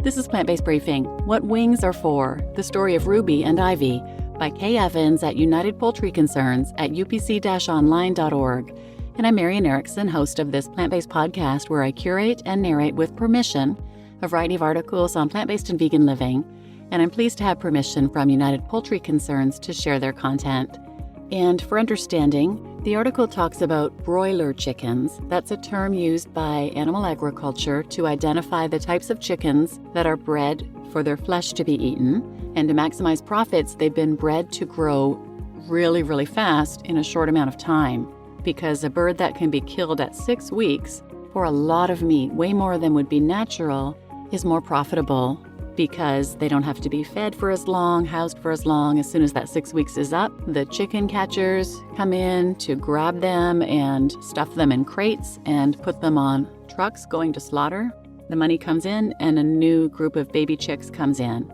This is Plant-Based Briefing, What Wings Are For, the story of Ruby and Ivy, by Kay Evans at United Poultry Concerns at upc-online.org. And I'm Marian Erickson, host of this plant-based podcast where I curate and narrate with permission a variety of articles on plant-based and vegan living, and I'm pleased to have permission from United Poultry Concerns to share their content. And for understanding, the article talks about broiler chickens. That's a term used by animal agriculture to identify the types of chickens that are bred for their flesh to be eaten. And to maximize profits, they've been bred to grow really, really fast in a short amount of time, because a bird that can be killed at 6 weeks for a lot of meat, way more than would be natural, is more profitable because they don't have to be fed for as long, housed for as long. As soon as that 6 weeks is up, the chicken catchers come in to grab them and stuff them in crates and put them on trucks going to slaughter. The money comes in and a new group of baby chicks comes in.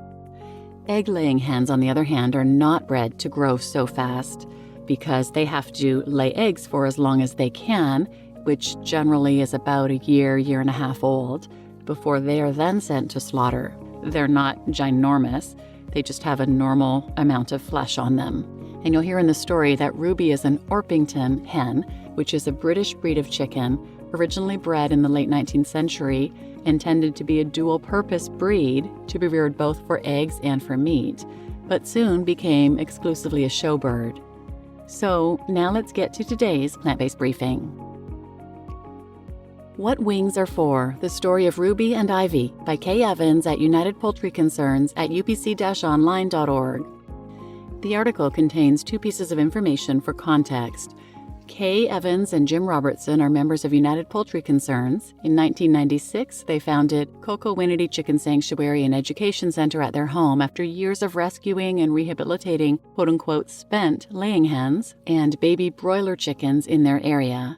Egg-laying hens, on the other hand, are not bred to grow so fast because they have to lay eggs for as long as they can, which generally is about a year, year and a half old, before they are then sent to slaughter. They're not ginormous. They just have a normal amount of flesh on them. And you'll hear in the story that Ruby is an Orpington hen, which is a British breed of chicken, originally bred in the late 19th century, intended to be a dual-purpose breed to be reared both for eggs and for meat, but soon became exclusively a show bird. So now let's get to today's plant-based briefing. What Wings Are For, the story of Ruby and Ivy, by Kay Evans at United Poultry Concerns at upc-online.org. The article contains 2 pieces of information for context. Kay Evans and Jim Robertson are members of United Poultry Concerns. In 1996, they founded Coco Winity Chicken Sanctuary and Education Center at their home after years of rescuing and rehabilitating quote-unquote spent laying hens and baby broiler chickens in their area.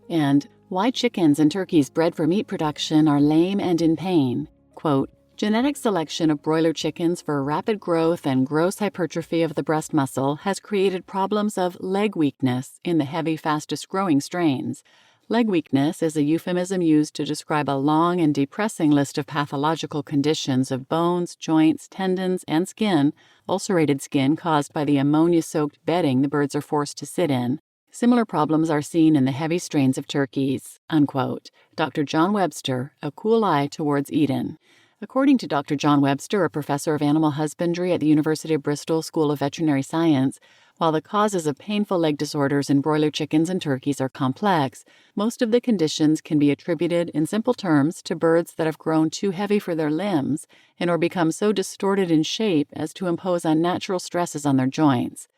And why chickens and turkeys bred for meat production are lame and in pain. Quote, genetic selection of broiler chickens for rapid growth and gross hypertrophy of the breast muscle has created problems of leg weakness in the heavy, fastest-growing strains. Leg weakness is a euphemism used to describe a long and depressing list of pathological conditions of bones, joints, tendons, and skin, ulcerated skin caused by the ammonia-soaked bedding the birds are forced to sit in. Similar problems are seen in the heavy strains of turkeys, unquote. Dr. John Webster, A Cool Eye Towards Eden. According to Dr. John Webster, a professor of animal husbandry at the University of Bristol School of Veterinary Science, while the causes of painful leg disorders in broiler chickens and turkeys are complex, most of the conditions can be attributed in simple terms to birds that have grown too heavy for their limbs and or become so distorted in shape as to impose unnatural stresses on their joints.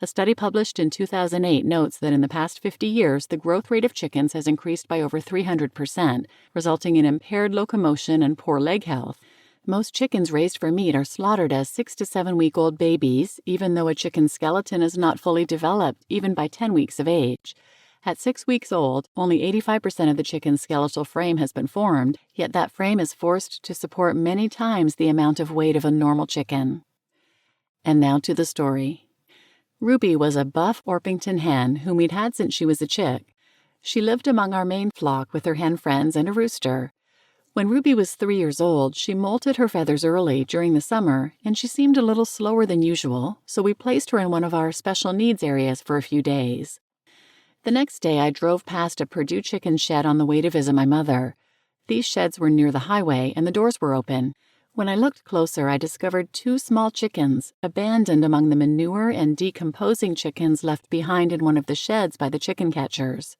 A study published in 2008 notes that in the past 50 years, the growth rate of chickens has increased by over 300%, resulting in impaired locomotion and poor leg health. Most chickens raised for meat are slaughtered as 6 to 7 week old babies, even though a chicken's skeleton is not fully developed, even by 10 weeks of age. At 6 weeks old, only 85% of the chicken's skeletal frame has been formed, yet that frame is forced to support many times the amount of weight of a normal chicken. And now to the story. Ruby was a buff Orpington hen whom we'd had since she was a chick. She lived among our main flock with her hen friends and a rooster. When Ruby was 3 years old, she molted her feathers early during the summer, and she seemed a little slower than usual, so we placed her in one of our special needs areas for a few days. The next day, I drove past a Purdue chicken shed on the way to visit my mother. These sheds were near the highway, and the doors were open. When I looked closer, I discovered 2 small chickens, abandoned among the manure and decomposing chickens left behind in one of the sheds by the chicken catchers.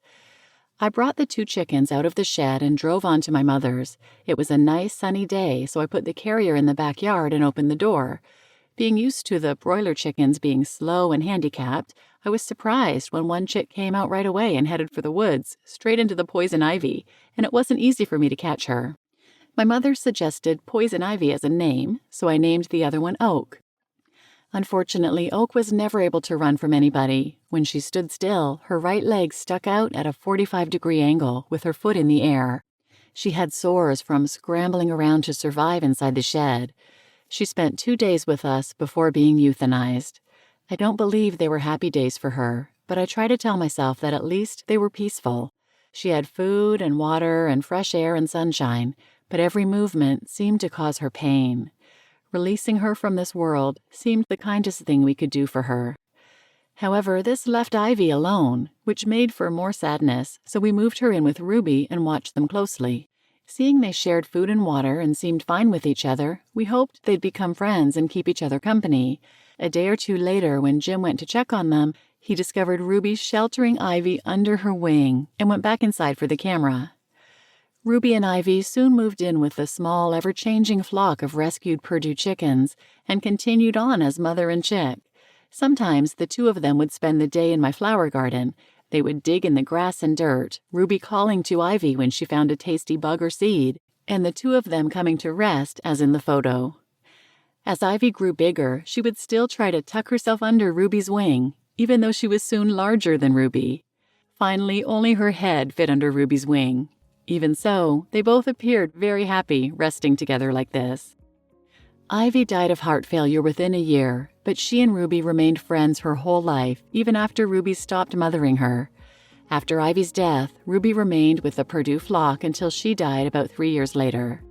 I brought the 2 chickens out of the shed and drove on to my mother's. It was a nice sunny day, so I put the carrier in the backyard and opened the door. Being used to the broiler chickens being slow and handicapped, I was surprised when one chick came out right away and headed for the woods, straight into the poison ivy, and it wasn't easy for me to catch her. My mother suggested Poison Ivy as a name, so I named the other one Oak. Unfortunately, Oak was never able to run from anybody. When she stood still, her right leg stuck out at a 45-degree angle with her foot in the air. She had sores from scrambling around to survive inside the shed. She spent 2 days with us before being euthanized. I don't believe they were happy days for her, but I try to tell myself that at least they were peaceful. She had food and water and fresh air and sunshine, but every movement seemed to cause her pain. Releasing her from this world seemed the kindest thing we could do for her. However, this left Ivy alone, which made for more sadness, so we moved her in with Ruby and watched them closely. Seeing they shared food and water and seemed fine with each other, we hoped they'd become friends and keep each other company. A day or two later, when Jim went to check on them, he discovered Ruby sheltering Ivy under her wing and went back inside for the camera. Ruby and Ivy soon moved in with the small, ever-changing flock of rescued Purdue chickens and continued on as mother and chick. Sometimes the two of them would spend the day in my flower garden. They would dig in the grass and dirt, Ruby calling to Ivy when she found a tasty bug or seed, and the two of them coming to rest as in the photo. As Ivy grew bigger, she would still try to tuck herself under Ruby's wing, even though she was soon larger than Ruby. Finally, only her head fit under Ruby's wing. Even so, they both appeared very happy resting together like this. Ivy died of heart failure within a year, but she and Ruby remained friends her whole life, even after Ruby stopped mothering her. After Ivy's death, Ruby remained with the Purdue flock until she died about 3 years later.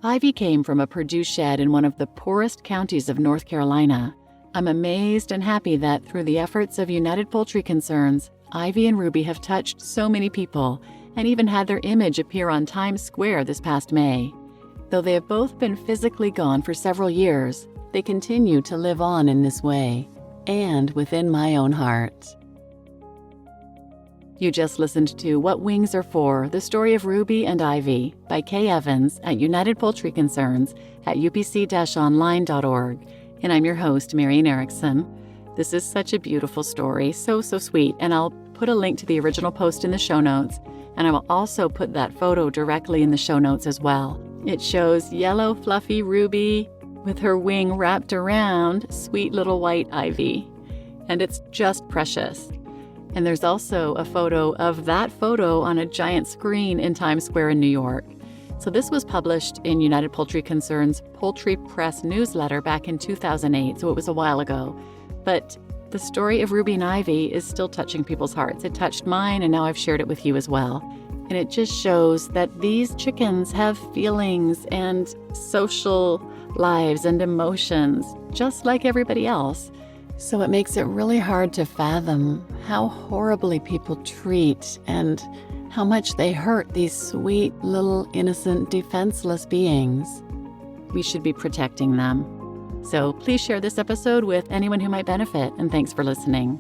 Ivy came from a Purdue shed in one of the poorest counties of North Carolina. I'm amazed and happy that through the efforts of United Poultry Concerns, Ivy and Ruby have touched so many people and even had their image appear on Times Square this past May. Though they have both been physically gone for several years, they continue to live on in this way, and within my own heart. You just listened to What Wings Are For, The Story of Ruby and Ivy by Kay Evans at United Poultry Concerns at upc-online.org, and I'm your host, Marian Erickson. This is such a beautiful story, so sweet, and I'll put a link to the original post in the show notes, and I will also put that photo directly in the show notes as well. It shows yellow, fluffy Ruby with her wing wrapped around sweet little white Ivy, and it's just precious. And there's also a photo of that photo on a giant screen in Times Square in New York. So this was published in United Poultry Concerns' Poultry Press newsletter back in 2008, so it was a while ago. But the story of Ruby and Ivy is still touching people's hearts. It touched mine, and now I've shared it with you as well. And it just shows that these chickens have feelings and social lives and emotions, just like everybody else. So it makes it really hard to fathom how horribly people treat and how much they hurt these sweet, little, innocent, defenseless beings. We should be protecting them. So please share this episode with anyone who might benefit, and thanks for listening.